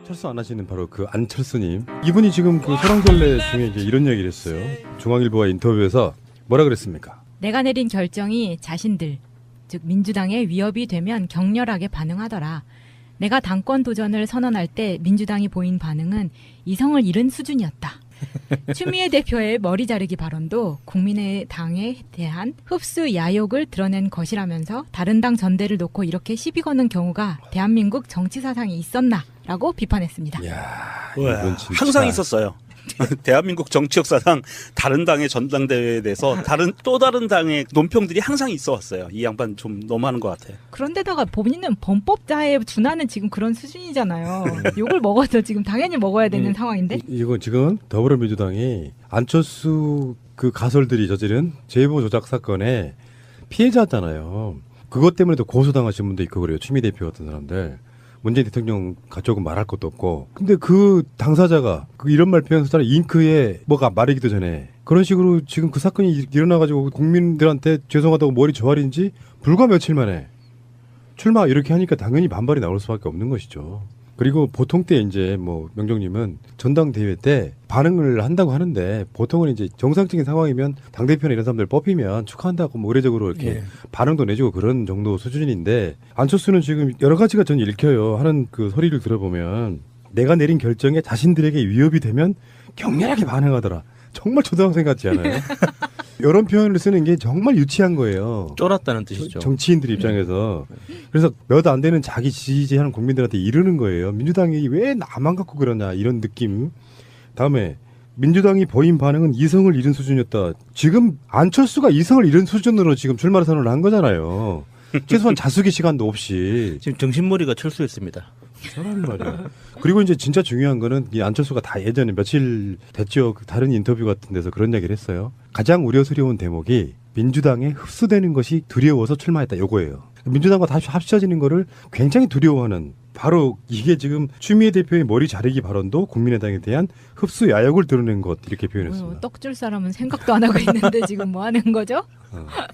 철수 안 하시는 바로 그 안철수님, 이분이 지금 그 소랑설레 중에 이제 이런 얘기를 했어요. 중앙일보와 인터뷰에서 뭐라 그랬습니까? 내가 내린 결정이 자신들, 즉 민주당에 위협이 되면 격렬하게 반응하더라. 내가 당권 도전을 선언할 때 민주당이 보인 반응은 이성을 잃은 수준이었다. 추미애 대표의 머리 자르기 발언도 국민의당에 대한 흡수 야욕을 드러낸 것이라면서 다른 당 전대를 놓고 이렇게 시비 거는 경우가 대한민국 정치 사상에 있었나라고 비판했습니다. 이야, 우와, 이건 진짜 항상 있었어요. 대한민국 정치 역사상 다른 당의 전당대회에 대해서 또 다른 당의 논평들이 항상 있어 왔어요. 이 양반 좀 너무하는 것 같아. 그런데다가 본인은 범법자에 준하는 지금 그런 수준이잖아요. 욕을 먹어도 지금 당연히 먹어야 되는 상황인데. 이건 지금 더불어민주당이 안철수 그 가설들이 저지른 제보 조작 사건의 피해자잖아요. 그것 때문에도 고소당하신 분도 있고 그래요. 추미애 대표 같은 사람들. 문재인 대통령 가족은 말할 것도 없고. 근데 그 당사자가 그 이런 말 표현했잖아요. 잉크에 뭐가 마르기도 전에. 그런 식으로 지금 그 사건이 일어나가지고 국민들한테 죄송하다고 머리 조아린지 불과 며칠 만에 출마 이렇게 하니까 당연히 반발이 나올 수밖에 없는 것이죠. 그리고 보통 때 이제 뭐 명정님은 전당대회 때 반응을 한다고 하는데 보통은 이제 정상적인 상황이면 당대표나 이런 사람들 뽑히면 축하한다고 뭐 의례적으로 이렇게 반응도 내주고 그런 정도 수준인데 안철수는 지금 여러 가지가 전 읽혀요. 하는 그 소리를 들어보면 내가 내린 결정에 자신들에게 위협이 되면 격렬하게 반응하더라. 정말 초등학생 같지 않아요? 이런 표현을 쓰는 게 정말 유치한 거예요. 쫄았다는 뜻이죠. 정치인들 입장에서. 그래서 몇 안 되는 자기 지지하는 국민들한테 이르는 거예요. 민주당이 왜 나만 갖고 그러냐 이런 느낌. 다음에 민주당이 보인 반응은 이성을 잃은 수준이었다. 지금 안철수가 이성을 잃은 수준으로 지금 출마 선언을 한 거잖아요. 최소한 자숙의 시간도 없이. 지금 정신머리가 철수했습니다. 저라는 말이야. 그리고 이제 진짜 중요한 거는 이 안철수가 다 예전에 며칠 됐죠. 다른 인터뷰 같은 데서 그런 얘기를 했어요. 가장 우려스러운 대목이 민주당에 흡수되는 것이 두려워서 출마했다. 요거예요. 민주당과 다시 합쳐지는 거를 굉장히 두려워하는 바로 이게 지금 추미애 대표의 머리 자르기 발언도 국민의당에 대한 흡수 야욕을 드러낸 것 이렇게 표현했습니다. 떡줄 사람은 생각도 안 하고 있는데 지금 뭐 하는 거죠?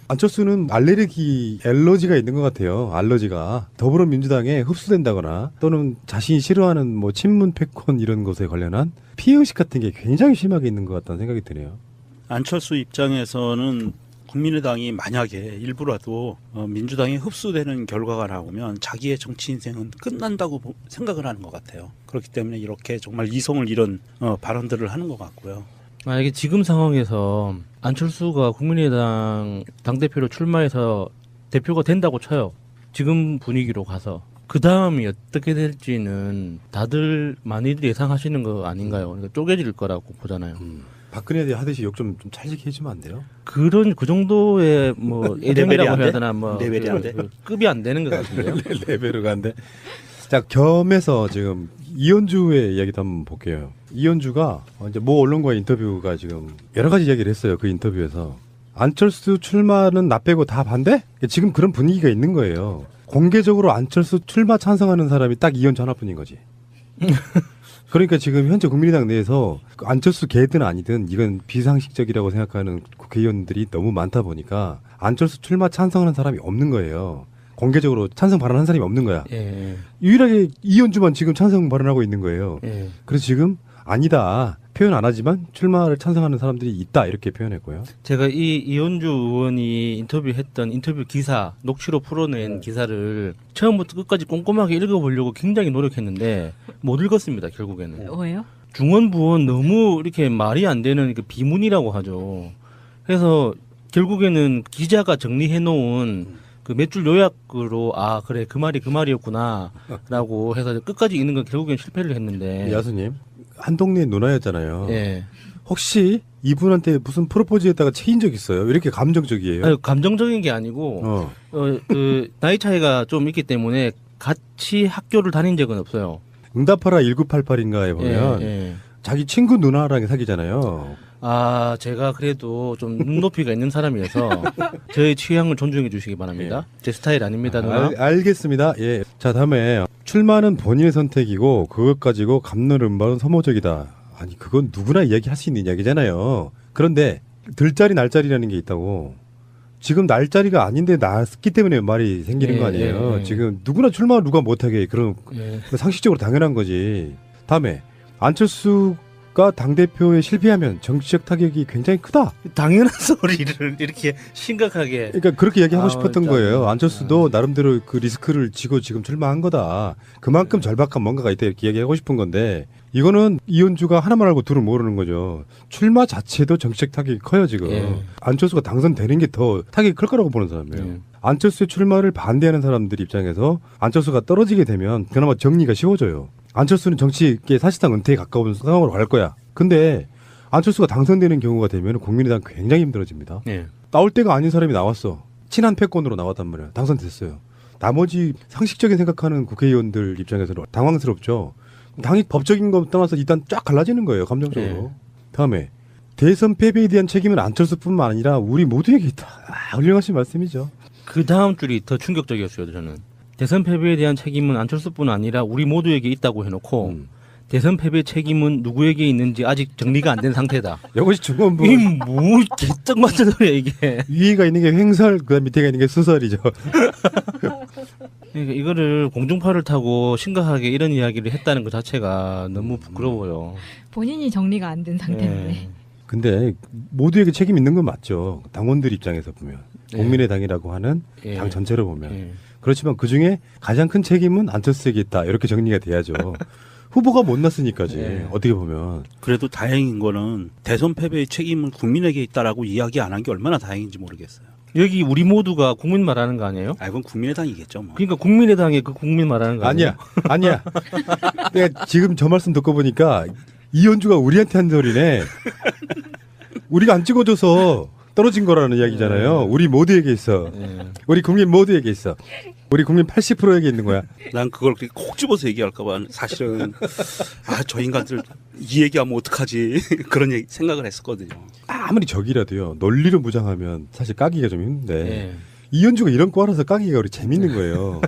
안철수는 알러지가 있는 것 같아요. 알러지가 더불어민주당에 흡수된다거나 또는 자신이 싫어하는 뭐 친문 패권 이런 것에 관련한 피해의식 같은 게 굉장히 심하게 있는 것 같다는 생각이 드네요. 안철수 입장에서는 국민의당이 만약에 일부라도 민주당에 흡수되는 결과가 나오면 자기의 정치 인생은 끝난다고 생각을 하는 것 같아요. 그렇기 때문에 이렇게 정말 이성을 잃은 발언들을 하는 것 같고요. 만약에 지금 상황에서 안철수가 국민의당 당대표로 출마해서 대표가 된다고 쳐요. 지금 분위기로 가서. 그 다음이 어떻게 될지는 다들 많이들 예상하시는 거 아닌가요? 그러니까 쪼개질 거라고 보잖아요. 박근혜에 하듯이 욕 좀 찰지게 해주면 안 돼요? 그 정도의 뭐 예정이라고 해야 되나 뭐 레벨이 안 돼? 급이 안 되는 것 같은데요. 레벨을 간데. 자, 겸해서 지금 이현주의 이야기도 한번 볼게요. 이현주가 이제 모 언론과의 인터뷰가 지금 여러 가지 이야기를 했어요. 그 인터뷰에서 안철수 출마는 나 빼고 다 반대? 지금 그런 분위기가 있는 거예요. 공개적으로 안철수 출마 찬성하는 사람이 딱 이현주 하나뿐인 거지. 그러니까 지금 현재 국민의당 내에서 안철수 개든 아니든 이건 비상식적이라고 생각하는 국회의원들이 너무 많다 보니까 안철수 출마 찬성하는 사람이 없는 거예요. 공개적으로 찬성 발언한 사람이 없는 거야. 예. 유일하게 이현주만 지금 찬성 발언하고 있는 거예요. 예. 그래서 지금 아니다. 표현 안 하지만 출마를 찬성하는 사람들이 있다. 이렇게 표현했고요. 제가 이현주 의원이 인터뷰했던 인터뷰 기사, 녹취로 풀어낸 기사를 처음부터 끝까지 꼼꼼하게 읽어보려고 굉장히 노력했는데 못 읽었습니다. 결국에는. 왜요? 중원부원 너무 이렇게 말이 안 되는 그 비문이라고 하죠. 그래서 결국에는 기자가 정리해놓은 그 몇 줄 요약으로 그래 그 말이었구나라고 해서 끝까지 읽는 건 결국엔 실패를 했는데. 야수님 한 동네 누나였잖아요. 예. 혹시 이분한테 무슨 프로포즈했다가 체인 적 있어요? 왜 이렇게 감정적이에요? 아니, 감정적인 게 아니고 그 나이 차이가 좀 있기 때문에 같이 학교를 다닌 적은 없어요. 응답하라 1988인가에 보면 예. 자기 친구 누나랑 사귀잖아요. 제가 그래도 좀 눈높이가 있는 사람이어서 저의 취향을 존중해 주시기 바랍니다. 제 스타일 아닙니다, 누나. 알겠습니다. 예. 자, 다음에 출마는 본인의 선택이고 그것 가지고 감론 음박은 소모적이다. 아니, 그건 누구나 이야기할 수 있는 이야기잖아요. 그런데 들자리 날자리라는 게 있다고. 지금 날짜리가 아닌데 났기 때문에 말이 생기는 예, 거 아니에요. 예, 예. 지금 누구나 출마 누가 못하게 그런 예. 상식적으로 당연한 거지. 다음에 안철수가 당대표에 실패하면 정치적 타격이 굉장히 크다. 당연한 소리를 이렇게 심각하게. 그러니까 그렇게 얘기하고 아, 싶었던 진짜. 거예요. 안철수도 나름대로 그 리스크를 지고 지금 출마한 거다. 그만큼 절박한 뭔가가 있다 이렇게 얘기하고 싶은 건데 이거는 이현주가 하나만 알고 둘을 모르는 거죠. 출마 자체도 정치적 타격이 커요 지금. 예. 안철수가 당선되는 게 더 타격이 클 거라고 보는 사람이에요. 예. 안철수의 출마를 반대하는 사람들 입장에서 안철수가 떨어지게 되면 그나마 정리가 쉬워져요. 안철수는 정치계 사실상 은퇴에 가까운 상황으로 갈 거야. 근데 안철수가 당선되는 경우가 되면 국민의당 굉장히 힘들어집니다. 예. 나올 때가 아닌 사람이 나왔어. 친한 패권으로 나왔단 말이야. 당선됐어요. 나머지 상식적인 생각하는 국회의원들 입장에서는 당황스럽죠. 당이 법적인 거 떠나서 일단 쫙 갈라지는 거예요. 감정적으로. 네. 다음에 대선 패배에 대한 책임은 안철수뿐만 아니라 우리 모두에게 있다. 훌륭하신 말씀이죠. 그 다음 줄이 더 충격적이었어요. 저는 대선 패배에 대한 책임은 안철수뿐 아니라 우리 모두에게 있다고 해놓고 대선 패배 책임은 누구에게 있는지 아직 정리가 안 된 상태다. 이것이 중간부 이뭐 개떡 맞은 소리야 이게. 위에가 있는 게 횡설, 그 밑에가 있는 게 수설이죠. 그러니까 이거를 공중파를 타고 심각하게 이런 이야기를 했다는 것 자체가 너무 부끄러워요. 본인이 정리가 안 된 상태인데. 예. 근데 모두에게 책임 있는 건 맞죠. 당원들 입장에서 보면. 국민의당이라고 하는 예. 당 전체로 보면. 예. 그렇지만 그중에 가장 큰 책임은 안철수에게 있다. 이렇게 정리가 돼야죠. 후보가 못 났으니까지. 예. 어떻게 보면. 그래도 다행인 거는 대선 패배의 책임은 국민에게 있다라고 이야기 안 한 게 얼마나 다행인지 모르겠어요. 여기 우리 모두가 국민 말하는 거 아니에요? 아, 이건 국민의당이겠죠. 뭐. 그러니까 국민의당의 그 국민 말하는 거 아니에요? 아니야. 내가 지금 저 말씀 듣고 보니까 이현주가 우리한테 한 소리네. 우리가 안 찍어줘서 떨어진 거라는 이야기잖아요. 우리 모두에게 있어. 예. 우리 국민 모두에게 있어. 우리 국민 80%에게 있는 거야. 난 그걸 그렇게 콕 집어서 얘기할까봐 사실은 저 인간들 이 얘기하면 어떡하지 그런 생각을 했었거든요. 아무리 적이라도요. 논리로 무장하면 사실 까기가 좀 힘든데 예. 이현주가 이런 꽈라서 까기가 우리 재밌는 거예요.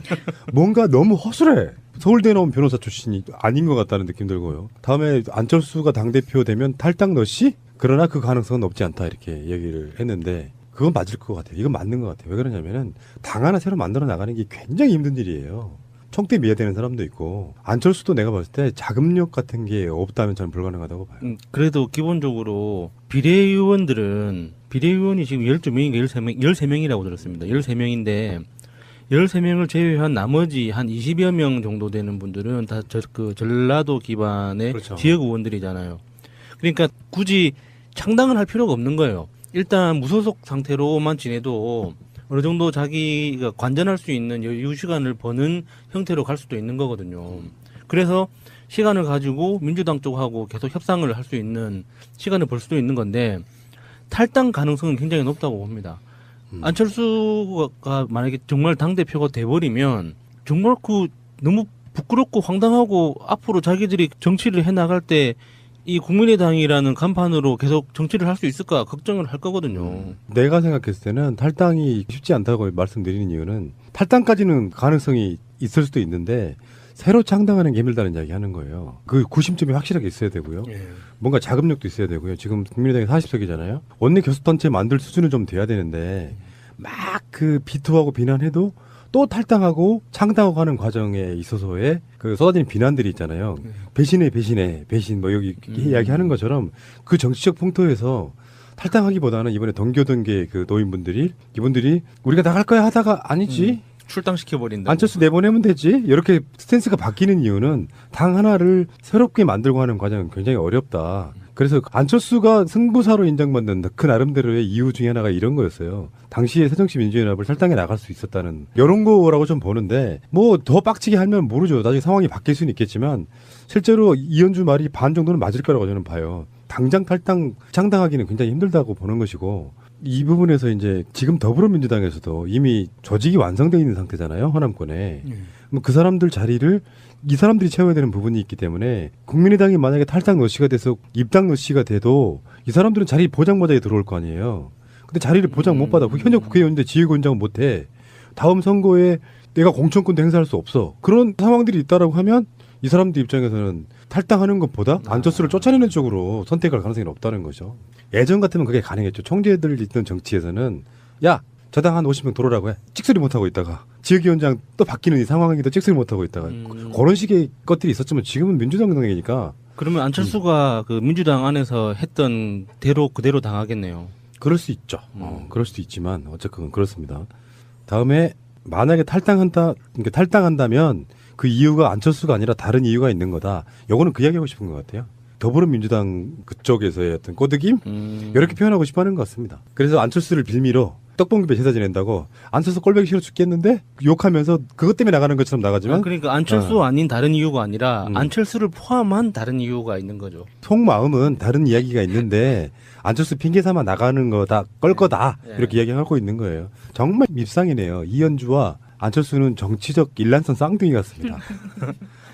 뭔가 너무 허술해. 서울대 나온 변호사 출신이 아닌 것 같다는 느낌 들고요. 다음에 안철수가 당대표 되면 탈당 너씨? 그러나 그 가능성은 높지 않다 이렇게 얘기를 했는데 그건 맞을 것 같아요. 이건 맞는 것 같아요. 왜 그러냐면은 당 하나 새로 만들어 나가는 게 굉장히 힘든 일이에요. 청대 미화되는 사람도 있고 안철수도 내가 봤을 때 자금력 같은 게 없다면 저는 불가능하다고 봐요. 그래도 기본적으로 비례의원들은 비례의원이 지금 12명인가 13명이라고 들었습니다. 13명인데 13명을 제외한 나머지 한 20여 명 정도 되는 분들은 다 그 전라도 기반의 그렇죠. 지역 의원들이잖아요. 그러니까 굳이 창당을 할 필요가 없는 거예요. 일단 무소속 상태로만 지내도 어느 정도 자기가 관전할 수 있는 여유 시간을 버는 형태로 갈 수도 있는 거거든요. 그래서 시간을 가지고 민주당 쪽하고 계속 협상을 할 수 있는 시간을 벌 수도 있는 건데 탈당 가능성은 굉장히 높다고 봅니다. 안철수가 만약에 정말 당대표가 돼버리면 정말 그 너무 부끄럽고 황당하고 앞으로 자기들이 정치를 해나갈 때 이 국민의당이라는 간판으로 계속 정치를 할 수 있을까 걱정을 할 거거든요. 내가 생각했을 때는 탈당이 쉽지 않다고 말씀드리는 이유는 탈당까지는 가능성이 있을 수도 있는데 새로 창당하는 게 힘들다는 이야기 하는 거예요. 그 구심점이 확실하게 있어야 되고요. 예. 뭔가 자금력도 있어야 되고요. 지금 국민의당이 40석이잖아요. 원내 교섭단체 만들 수준은 좀 돼야 되는데 막 그 비토하고 비난해도 또 탈당하고 창당하고 하는 과정에 있어서의 그 쏟아지는 비난들이 있잖아요. 배신 뭐 여기 이야기하는 것처럼 그 정치적 풍토에서 탈당하기보다는 이번에 동교동계 그 노인분들이 이분들이 우리가 나갈 거야 하다가 아니지. 출당시켜버린다. 안철수 내보내면 되지. 이렇게 스탠스가 바뀌는 이유는 당 하나를 새롭게 만들고 하는 과정은 굉장히 어렵다. 그래서 안철수가 승부사로 인정받는 그 나름대로의 이유 중에 하나가 이런 거였어요. 당시에 새정치민주연합을 탈당해 나갈 수 있었다는 이런 거라고 좀 보는데 뭐 더 빡치게 하면 모르죠. 나중에 상황이 바뀔 수는 있겠지만 실제로 이현주 말이 반 정도는 맞을 거라고 저는 봐요. 당장 탈당 창당하기는 굉장히 힘들다고 보는 것이고 이 부분에서 이제 지금 더불어민주당에서도 이미 조직이 완성되어 있는 상태잖아요. 호남권에. 그 사람들 자리를 이 사람들이 채워야 되는 부분이 있기 때문에 국민의당이 만약에 탈당 노씨가 돼서 입당 노씨가 돼도 이 사람들은 자리 보장받아야 들어올 거 아니에요. 근데 자리를 보장 못 받아. 현역 국회의원인데 지휘권장은 못 해. 다음 선거에 내가 공천권도 행사할 수 없어. 그런 상황들이 있다라고 하면 이 사람들 입장에서는 탈당하는 것보다 안철수를 쫓아내는 쪽으로 선택할 가능성이 없다는 거죠. 예전 같으면 그게 가능했죠. 총재들 있던 정치에서는 야 저당 한 50명 들어오라고 해. 찍소리 못하고 있다가 지역위원장 또 바뀌는 이 상황에도 찍소리 못하고 있다가 그런 식의 것들이 있었지만 지금은 민주당 당이니까 그러면 안철수가 그 민주당 안에서 했던 대로 그대로 당하겠네요. 그럴 수 있죠. 그럴 수도 있지만 어쨌건 그렇습니다. 다음에 만약에 탈당한다면 그 이유가 안철수가 아니라 다른 이유가 있는 거다. 요거는 그 이야기하고 싶은 것 같아요. 더불어민주당 그쪽에서의 어떤 꼬드김 이렇게 표현하고 싶어하는 것 같습니다. 그래서 안철수를 빌미로 떡볶이배 제사 지낸다고 안철수 꼴보기 싫어 죽겠는데 욕하면서 그것 때문에 나가는 것처럼 나가지만 그러니까 안철수 아닌 다른 이유가 아니라 안철수를 포함한 다른 이유가 있는 거죠. 속마음은 다른 이야기가 있는데 안철수 핑계 삼아 나가는 거다 껄 거다 이렇게 이야기하고 있는 거예요. 정말 밉상이네요. 이현주와 안철수는 정치적 일란성 쌍둥이 같습니다.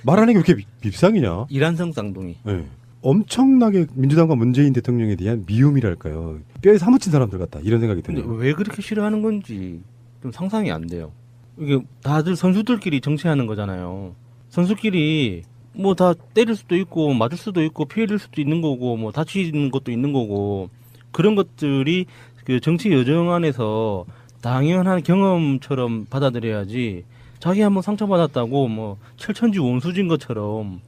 말하는 게 왜 이렇게 밉상이냐? 이란성 쌍둥이. 네. 엄청나게 민주당과 문재인 대통령에 대한 미움이랄까요. 뼈에 사무친 사람들 같다 이런 생각이 근데 드네요. 왜 그렇게 싫어하는 건지 좀 상상이 안 돼요. 이게 다들 선수들끼리 정치하는 거잖아요. 선수끼리 뭐 다 때릴 수도 있고 맞을 수도 있고 피해를 수도 있는 거고 뭐 다치는 것도 있는 거고 그런 것들이 그 정치 여정 안에서 당연한 경험처럼 받아들여야지. 자기 한번 상처받았다고 뭐 철천지 원수진 것처럼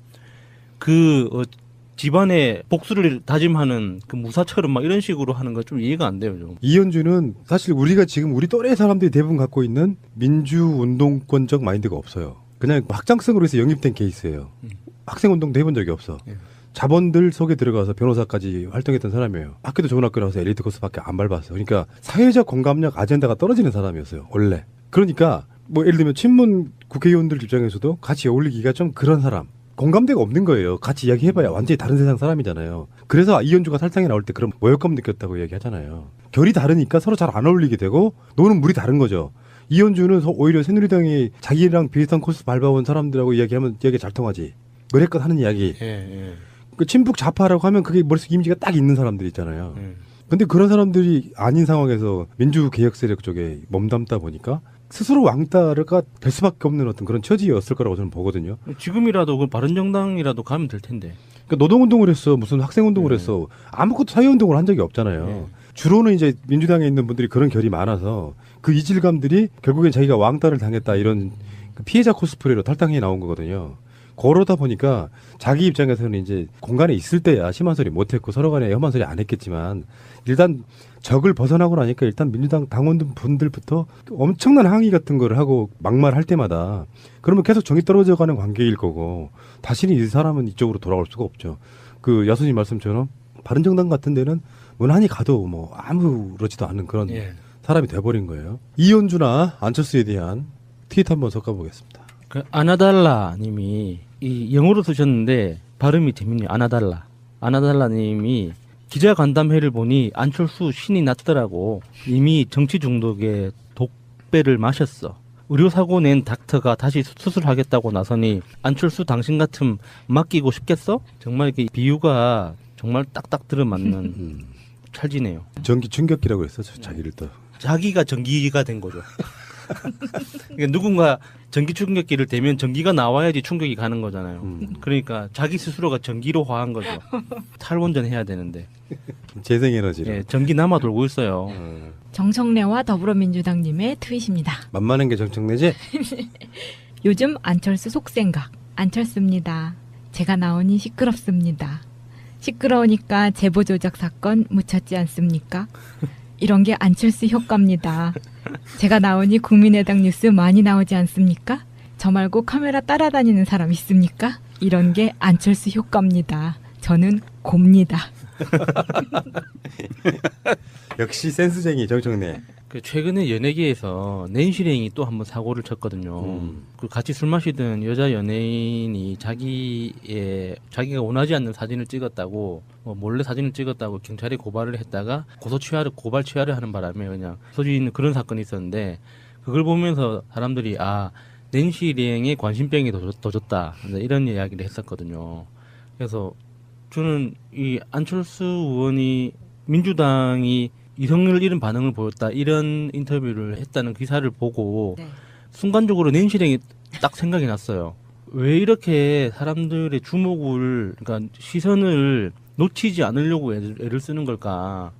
집안의 복수를 다짐하는 그 무사처럼 막 이런 식으로 하는 거 좀 이해가 안 돼요, 좀. 이현주는 사실 우리가 지금 우리 또래 사람들이 대부분 갖고 있는 민주운동권적 마인드가 없어요. 그냥 확장성으로 해서 영입된 케이스예요. 학생운동도 해본 적이 없어. 자본들 속에 들어가서 변호사까지 활동했던 사람이에요. 학교도 좋은 학교 나와서 엘리트 코스밖에 안 밟았어요. 그러니까 사회적 공감력 아젠다가 떨어지는 사람이었어요. 원래. 그러니까 뭐 예를 들면 친문 국회의원들 입장에서도 같이 어울리기가 좀 그런 사람. 공감대가 없는 거예요. 같이 이야기해봐야 완전히 다른 세상 사람이잖아요. 그래서 이현주가 탈당에 나올 때 그런 모욕감 느꼈다고 얘기하잖아요. 결이 다르니까 서로 잘 안 어울리게 되고 노는 물이 다른 거죠. 이현주는 오히려 새누리당이 자기랑 비슷한 코스 밟아온 사람들하고 이야기하면 이야기 잘 통하지. 그랬건 하는 이야기. 그 친북 좌파라고 하면 그게 머릿속 이미지가 딱 있는 사람들 있잖아요. 근데 그런 사람들이 아닌 상황에서 민주개혁 세력 쪽에 몸담다 보니까 스스로 왕따가 될 수밖에 없는 어떤 그런 처지였을 거라고 저는 보거든요. 지금이라도 그 바른정당이라도 가면 될 텐데. 그러니까 노동운동을 했어, 무슨 학생운동을 했어, 아무것도 사회운동을 한 적이 없잖아요. 주로는 이제 민주당에 있는 분들이 그런 결이 많아서 그 이질감들이 결국엔 자기가 왕따를 당했다 이런 그 피해자 코스프레로 탈당해 나온 거거든요. 그러다 보니까 자기 입장에서는 이제 공간에 있을 때야 심한 소리 못했고 서로 간에 험한 소리 안 했겠지만 일단 적을 벗어나고 나니까 일단 민주당 당원분들부터 엄청난 항의 같은 거를 하고 막말할 때마다 그러면 계속 정이 떨어져 가는 관계일 거고 다시는 이 사람은 이쪽으로 돌아올 수가 없죠. 그 야수님 말씀처럼 바른정당 같은 데는 무난히 가도 뭐 아무렇지도 않은 그런 사람이 돼버린 거예요. 이현주나 안철수에 대한 트윗 한번 섞어보겠습니다. 그 아나달라 님이 이 영어로 쓰셨는데 발음이 재밌네요. 아나달라 님이 기자 간담회를 보니 안철수 신이 났더라고. 이미 정치 중독에 독배를 마셨어. 의료사고 낸 닥터가 다시 수술하겠다고 나서니 안철수 당신 같음 맡기고 싶겠어? 정말 이렇게 비유가 정말 딱딱 들어맞는 찰지네요. 전기 충격기라고 했었죠. 자기를 또. 자기가 전기가 된 거죠. 그러니까 누군가 전기 충격기를 대면 전기가 나와야지 충격이 가는 거잖아요. 그러니까 자기 스스로가 전기로 화한 거죠. 탈원전 해야 되는데. 재생에너지로. 예, 전기 남아 돌고 있어요. 정청래와 더불어민주당님의 트윗입니다. 만만한 게 정청래지? 요즘 안철수 속생각 안철수입니다. 제가 나오니 시끄럽습니다. 시끄러우니까 제보 조작 사건 묻혔지 않습니까? 이런 게 안철수 효과입니다. 제가 나오니 국민의당 뉴스 많이 나오지 않습니까? 저 말고 카메라 따라다니는 사람 있습니까? 이런 게 안철수 효과입니다. 저는 곱니다. 역시 센스쟁이 정청래. 그 최근에 연예계에서 낸시랭이 또 한번 사고를 쳤거든요. 그 같이 술 마시던 여자 연예인이 자기가 원하지 않는 사진을 찍었다고 몰래 사진을 찍었다고 경찰에 고발을 했다가 고발 취하를 하는 바람에 그냥 소지 있는 그런 사건이 있었는데 그걸 보면서 사람들이 낸시랭의 관심병이 더 졌다 이런 이야기를 했었거든요. 그래서 저는 이 안철수 의원이 민주당이 이성을 잃은 반응을 보였다 이런 인터뷰를 했다는 기사를 보고 순간적으로 낸시랭이 딱 생각이 났어요. 왜 이렇게 사람들의 주목을 그러니까 시선을 놓치지 않으려고 애를 쓰는 걸까.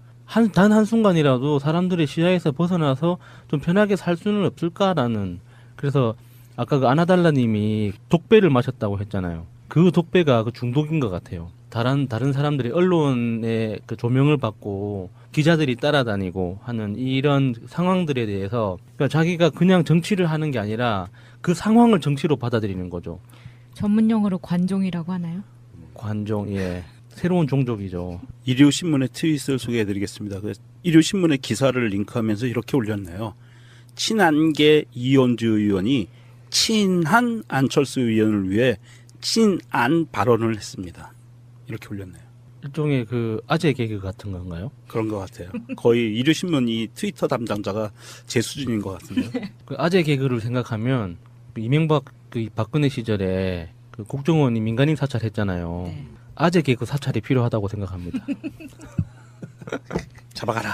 단 한순간이라도 사람들의 시야에서 벗어나서 좀 편하게 살 수는 없을까라는. 그래서 아까 그 아나달라님이 독배를 마셨다고 했잖아요. 그 독배가 그 중독인 것 같아요. 다른 사람들이 언론의 그 조명을 받고 기자들이 따라다니고 하는 이런 상황들에 대해서 그러니까 자기가 그냥 정치를 하는 게 아니라 그 상황을 정치로 받아들이는 거죠. 전문 용어로 관종이라고 하나요? 관종, 예. 새로운 종족이죠. 일요신문의 트윗을 소개해드리겠습니다. 그 일요신문의 기사를 링크하면서 이렇게 올렸네요. 친한계 이현주 의원이 친한 안철수 의원을 위해 친안 발언을 했습니다. 이렇게 올렸네요. 일종의 그 아재 개그 같은 건가요? 그런 것 같아요. 거의 일요신문 이 트위터 담당자가 제 수준인 것 같은데요. 그 아재 개그를 생각하면 그 이명박 그 박근혜 시절에 그 국정원이 민간인 사찰했잖아요. 네. 아재 개그 사찰이 필요하다고 생각합니다. 잡아가라.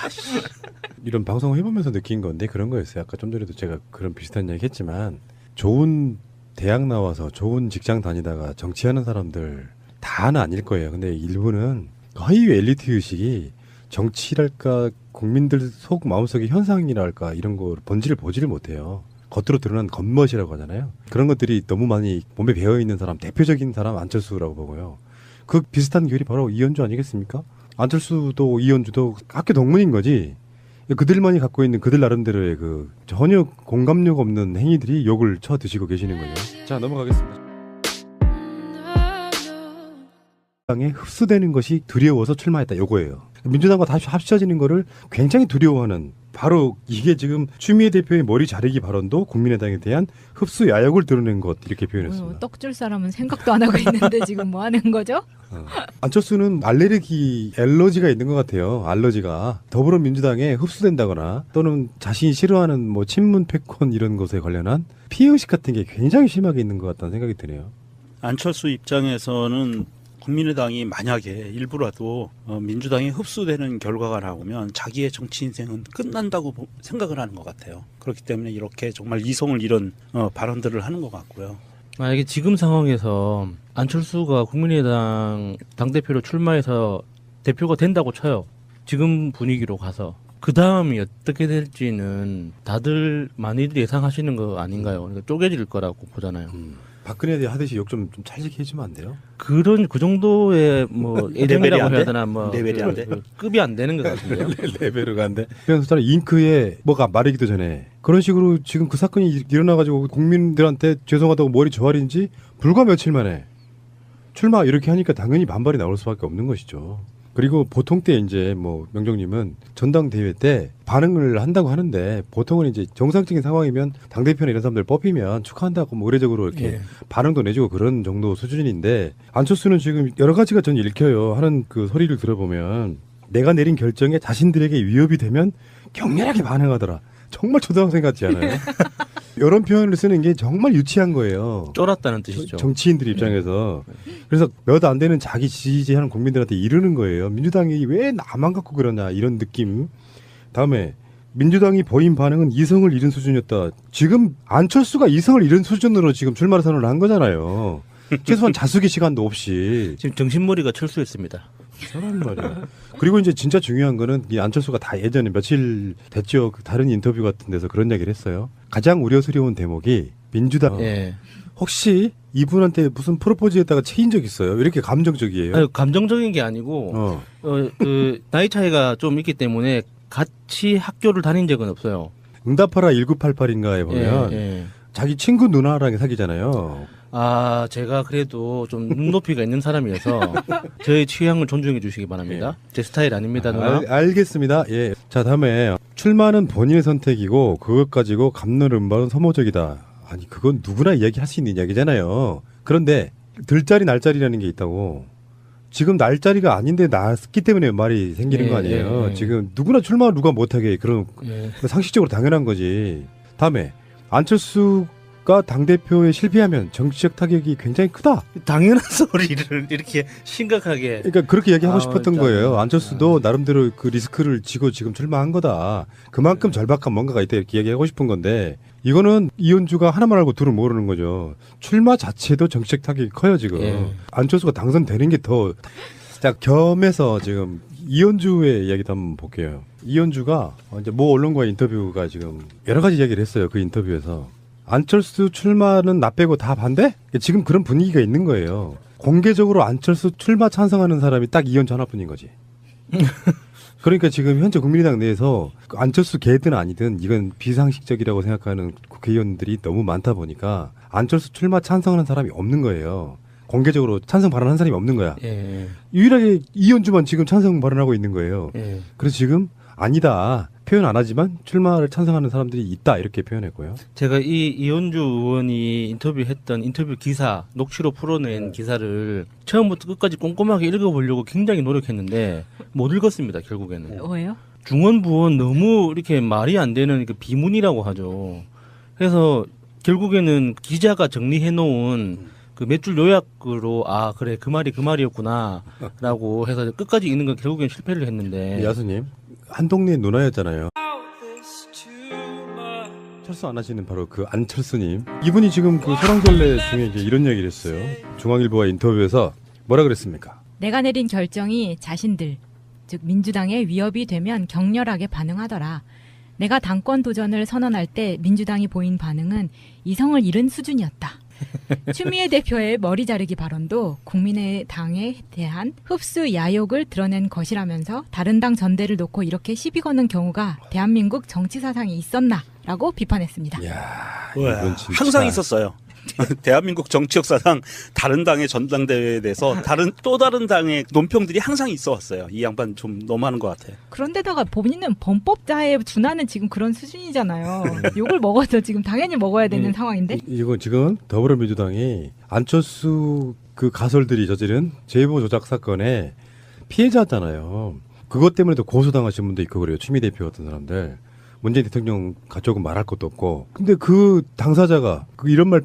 이런 방송을 해보면서 느낀 건데 그런 거였어요. 아까 좀 전에도 제가 그런 비슷한 얘기 했지만 좋은 대학 나와서 좋은 직장 다니다가 정치하는 사람들 다는 아닐 거예요. 근데 일부는 거의 엘리트 의식이 정치랄까 국민들 속 마음속의 현상이랄까 이런 거 본질을 보지를 못해요. 겉으로 드러난 겉멋이라고 하잖아요. 그런 것들이 너무 많이 몸에 배어있는 사람, 대표적인 사람 안철수라고 보고요. 그 비슷한 결이 바로 이현주 아니겠습니까? 안철수도 이현주도 학교 동문인 거지. 그들만이 갖고 있는 그들 나름대로의 그 전혀 공감력 없는 행위들이 욕을 쳐 드시고 계시는 거예요. 자, 넘어가겠습니다. 당에 흡수되는 것이 두려워서 출마했다. 요거예요. 민주당과 다시 합쳐지는 거를 굉장히 두려워하는 바로 이게 지금 추미애 대표의 머리 자르기 발언도 국민의당에 대한 흡수 야욕을 드러낸 것 이렇게 표현했습니다. 떡줄 사람은 생각도 안 하고 있는데 지금 뭐 하는 거죠? 안철수는 알러지가 있는 것 같아요. 알러지가 더불어민주당에 흡수된다거나 또는 자신이 싫어하는 뭐 친문 패권 이런 것에 관련한 피해의식 같은 게 굉장히 심하게 있는 것 같다는 생각이 드네요. 안철수 입장에서는 국민의당이 만약에 일부라도 민주당에 흡수되는 결과가 나오면 자기의 정치 인생은 끝난다고 생각을 하는 것 같아요. 그렇기 때문에 이렇게 정말 이성을 잃은 발언들을 하는 것 같고요. 만약에 지금 상황에서 안철수가 국민의당 당대표로 출마해서 대표가 된다고 쳐요. 지금 분위기로 가서. 그 다음이 어떻게 될지는 다들 많이들 예상하시는 거 아닌가요? 그러니까 쪼개질 거라고 보잖아요. 박근혜에 대해 하듯이 욕 좀 찰지게 해주면 안 돼요? 그 정도의 뭐 애정이라고 해야 되나 뭐 레벨이 안 돼? 급이 안 되는 것 같은데요. 레벨을 가는데 그냥 잉크에 뭐가 마르기도 전에 그런 식으로 지금 그 사건이 일어나가지고 국민들한테 죄송하다고 머리 조아린지 불과 며칠 만에 출마 이렇게 하니까 당연히 반발이 나올 수밖에 없는 것이죠. 그리고 보통 때 이제 뭐 명정님은 전당대회 때 반응을 한다고 하는데 보통은 이제 정상적인 상황이면 당대표나 이런 사람들 뽑히면 축하한다고 뭐 의례적으로 이렇게 예. 반응도 내주고 그런 정도 수준인데 안철수는 지금 여러 가지가 전 읽혀요. 하는 그 소리를 들어보면 내가 내린 결정에 자신들에게 위협이 되면 격렬하게 반응하더라. 정말 초등학생 같지 않아요? 이런 표현을 쓰는 게 정말 유치한 거예요. 쫄았다는 뜻이죠. 정치인들 입장에서. 그래서 몇 안 되는 자기 지지하는 국민들한테 이르는 거예요. 민주당이 왜 나만 갖고 그러냐 이런 느낌. 다음에 민주당이 보인 반응은 이성을 잃은 수준이었다. 지금 안철수가 이성을 잃은 수준으로 지금 출마 선언을 한 거잖아요. 최소한 자숙의 시간도 없이. 지금 정신머리가 철수했습니다. 사람 말이야. 그리고 이제 진짜 중요한 거는 이 안철수가 다 예전에 며칠 됐죠. 그 다른 인터뷰 같은 데서 그런 얘기를 했어요. 가장 우려스러운 대목이 민주당. 예. 혹시 이분한테 무슨 프로포즈했다가 체인 적 있어요? 이렇게 감정적이에요. 아니, 감정적인 게 아니고 그 나이 차이가 좀 있기 때문에 같이 학교를 다닌 적은 없어요. 응답하라 1988인가에 보면 예. 자기 친구 누나랑 사귀잖아요. 아, 제가 그래도 좀 눈높이가 있는 사람이어서 저의 취향을 존중해 주시기 바랍니다. 제 스타일 아닙니다, 누나. 알겠습니다. 예. 자, 다음에 출마는 본인의 선택이고 그것 가지고 감론음박은 소모적이다. 아니, 그건 누구나 이야기할 수 있는 이야기잖아요. 그런데 들자리 날자리라는 게 있다고. 지금 날자리가 아닌데 났기 때문에 말이 생기는 거 아니에요. 지금 누구나 출마 누가 못하게 그런 상식적으로 당연한 거지. 다음에 안철수가 당대표에 실패하면 정치적 타격이 굉장히 크다. 당연한 소리를 이렇게 심각하게. 그러니까 그렇게 얘기하고 아, 싶었던 진짜. 거예요. 안철수도 나름대로 그 리스크를 지고 지금 출마한 거다. 그만큼 절박한 뭔가가 있다 이렇게 얘기하고 싶은 건데 이거는 이현주가 하나만 알고 둘을 모르는 거죠. 출마 자체도 정치적 타격이 커요 지금. 예. 안철수가 당선되는 게 더 자 겸해서 지금 이현주의 이야기도 한번 볼게요. 이현주가 이제 모 언론과의 인터뷰가 지금 여러 가지 이야기를 했어요. 그 인터뷰에서 안철수 출마는 나 빼고 다 반대? 지금 그런 분위기가 있는 거예요. 공개적으로 안철수 출마 찬성하는 사람이 딱 이현주 하나뿐인 거지. 그러니까 지금 현재 국민의당 내에서 안철수 개든 아니든 이건 비상식적이라고 생각하는 국회의원들이 너무 많다 보니까 안철수 출마 찬성하는 사람이 없는 거예요. 공개적으로 찬성 발언한 사람이 없는 거야. 예. 유일하게 이현주만 지금 찬성 발언하고 있는 거예요. 예. 그래서 지금 아니다. 표현 안 하지만 출마를 찬성하는 사람들이 있다. 이렇게 표현했고요. 제가 이 이현주 의원이 인터뷰했던 인터뷰 기사, 녹취로 풀어낸 기사를 처음부터 끝까지 꼼꼼하게 읽어보려고 굉장히 노력했는데 못 읽었습니다. 결국에는. 왜요? 중원부원 너무 이렇게 말이 안 되는 그 비문이라고 하죠. 그래서 결국에는 기자가 정리해놓은 그 몇 줄 요약으로 아 그래 그 말이 그 말이었구나라고 해서 끝까지 읽는 건 결국엔 실패를 했는데. 야수님 한 동네 누나였잖아요. 철수 안 하시는 바로 그 안철수님. 이분이 지금 그 소랑설레 중에 이제 이런 얘기를 했어요. 중앙일보와 인터뷰에서 뭐라 그랬습니까? 내가 내린 결정이 자신들, 즉 민주당에 위협이 되면 격렬하게 반응하더라. 내가 당권 도전을 선언할 때 민주당이 보인 반응은 이성을 잃은 수준이었다. 추미애 대표의 머리 자르기 발언도 국민의당에 대한 흡수 야욕을 드러낸 것이라면서 다른 당 전대를 놓고 이렇게 시비 거는 경우가 대한민국 정치 사상에 있었나라고 비판했습니다. 이야, 와, 이건 진짜 항상 있었어요. 대한민국 정치 역사상 다른 당의 전당대회에 대해서 또 다른 당의 논평들이 항상 있어 왔어요. 이 양반 좀 너무하는 것 같아. 그런데다가 본인은 범법자에 준하는 지금 그런 수준이잖아요. 욕을 먹어도 지금 당연히 먹어야 되는 상황인데. 이건 지금 더불어민주당이 안철수 그 가설들이 저지른 제보 조작 사건의 피해자잖아요. 그것 때문에도 고소당하신 분도 있고 그래요. 추미 대표 같은 사람들. 문재인 대통령 가족은 말할 것도 없고. 근데 그 당사자가 이런 말